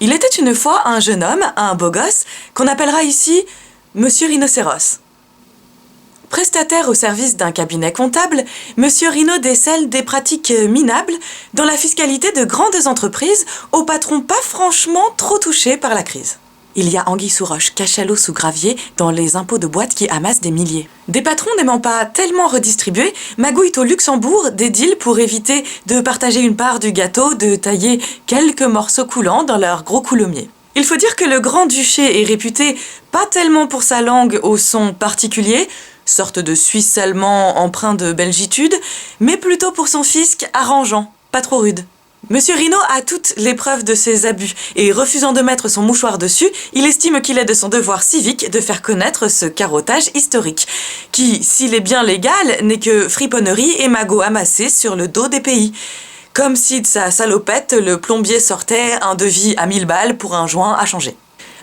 Il était une fois un jeune homme, un beau gosse, qu'on appellera ici Monsieur Rhinocéros. Prestataire au service d'un cabinet comptable, Monsieur Rhino décèle des pratiques minables dans la fiscalité de grandes entreprises aux patrons pas franchement trop touchés par la crise. Il y a anguille sous roche, cachalot sous gravier dans les impôts de boîtes qui amassent des milliers. Des patrons n'aimant pas tellement redistribuer, magouillent au Luxembourg des deals pour éviter de partager une part du gâteau, de tailler quelques morceaux coulants dans leur gros coulommiers. Il faut dire que le grand-duché est réputé pas tellement pour sa langue au son particulier, sorte de suisse allemand empreint de belgitude, mais plutôt pour son fisc arrangeant, pas trop rude. Monsieur Rhino a toutes les preuves de ses abus et refusant de mettre son mouchoir dessus, il estime qu'il est de son devoir civique de faire connaître ce carottage historique, qui, s'il est bien légal, n'est que friponnerie et magots amassés sur le dos des pays. Comme si de sa salopette, le plombier sortait un devis à 1000 balles pour un joint à changer.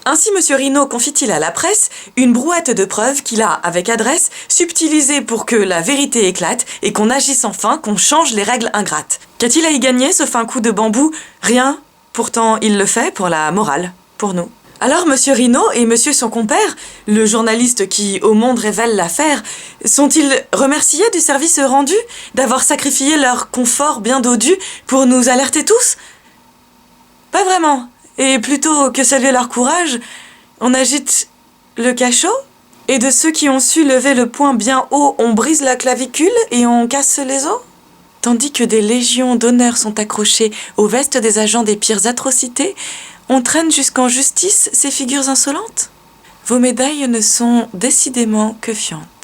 Ainsi, Monsieur Rhino confie-t-il à la presse une brouette de preuves qu'il a, avec adresse, subtilisée pour que la vérité éclate et qu'on agisse enfin, qu'on change les règles ingrates. Qu'a-t-il à y gagner, ce fin coup de bambou? Rien. Pourtant, il le fait pour la morale, pour nous. Alors, Monsieur Rhino et Monsieur son compère, le journaliste qui au monde révèle l'affaire, sont-ils remerciés du service rendu, d'avoir sacrifié leur confort bien dodu pour nous alerter tous? Pas vraiment. Et plutôt que saluer leur courage, on agite le cachot, et de ceux qui ont su lever le poing bien haut, on brise la clavicule et on casse les os? Tandis que des légions d'honneur sont accrochées aux vestes des agents des pires atrocités, on traîne jusqu'en justice ces figures insolentes? Vos médailles ne sont décidément que fiantes.